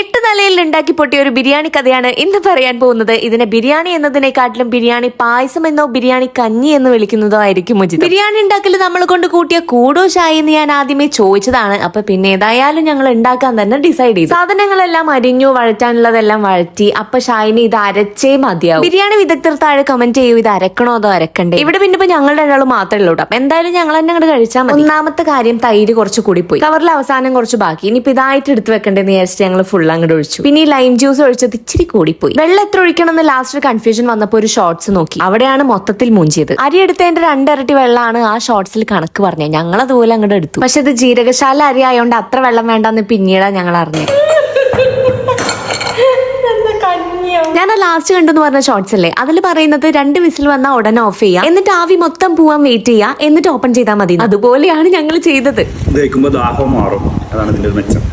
8 നിലയിൽ ഉണ്ടാക്കി പൊട്ടിയ ഒരു ബിരിയാണി കഥയാണ് ഇന്ന് പറയാൻ പോകുന്നത്. ഇതിനെ ബിരിയാണി എന്നതിനെക്കാട്ടിലും ബിരിയാണി പായസം എന്നോ ബിരിയാണി കഞ്ഞി എന്ന് വിളിക്കുന്നതോ ആയിരിക്കും ഉചിതം. ബിരിയാണി ഉണ്ടാക്കൽ നമ്മൾ കൊണ്ട് കൂട്ടിയ കൂടോ ചായ എന്ന് ഞാൻ ആദ്യമേ ചോദിച്ചതാണ്. അപ്പൊ പിന്നെ ഏതായാലും ഞങ്ങൾ ഉണ്ടാക്കാൻ തന്നെ ഡിസൈഡ് ചെയ്തു. സാധനങ്ങളെല്ലാം അരിഞ്ഞു, വഴറ്റാനുള്ളതെല്ലാം വഴറ്റി. അപ്പൊ ഷായിന് ഇത് അരച്ചേ മതിയാവും. ബിരിയാണി വിദഗ്ധർ താഴെ കമന്റ് ചെയ്യൂ, ഇത് അരക്കണോ അതോ അരക്കണ്ടേ. ഇവിടെ പിന്നെ ഇപ്പൊ ഞങ്ങളുടെ രണ്ടാളും മാത്രമേ ഉള്ളൂ. അപ്പൊ എന്തായാലും ഞങ്ങൾ തന്നെ അങ്ങോട്ട് കഴിച്ചാൽ മതി. ഒന്നാമത്തെ കാര്യം, തൈര് കുറച്ച് കൂടി പോയി. കവറിൽ അവസാനം കുറച്ച് ബാക്കി. ഇനിയിപ്പോ ഇതായിട്ട് എടുത്ത് വെക്കണ്ടെന്ന് വിചാരിച്ചിട്ട് ഞങ്ങൾ ഫുൾ അങ്ങോട്ട് ഒഴിച്ചു. പിന്നെ ഈ ലൈം ജ്യൂസ് ഒഴിച്ചത് ഇച്ചിരി കൂടിപ്പോയി. വെള്ളം എത്ര ഒഴിക്കണം എന്ന് ലാസ്റ്റ് കൺഫ്യൂഷൻ വന്നപ്പോ ഒരു ഷോർട്സ് നോക്കി. അവിടെയാണ് മൊത്തത്തിൽ മൂഞ്ചിയത്. അരി എടുത്തതിന്റെ 2 ഇരട്ടി വെള്ളമാണ് ആ ഷോർട്സിൽ കണക്ക് പറഞ്ഞത്. ഞങ്ങൾ അതുപോലെ അങ്ങോട്ട് എടുത്തു. പക്ഷെ ഇത് ജീരകശാല അരി ആയതുകൊണ്ട് അത്ര വെള്ളം വേണ്ടെന്ന് പിന്നീടാണ് ഞങ്ങൾ അറിഞ്ഞത്. ഞാൻ ആ ലാസ്റ്റ് കണ്ടെന്ന് പറഞ്ഞ ഷോർട്സ് അല്ലേ, അതിൽ പറയുന്നത് 2 വിസിൽ വന്നാൽ ഉടനെ ഓഫ് ചെയ്യാം, എന്നിട്ട് ആവി മൊത്തം പോവാൻ വെയിറ്റ് ചെയ്യാം, എന്നിട്ട് ഓപ്പൺ ചെയ്താൽ മതി. അതുപോലെയാണ് ഞങ്ങൾ ചെയ്തത്. ദാഹം മാറും, അതാണ് ഇതിന്റെ മെച്ചം.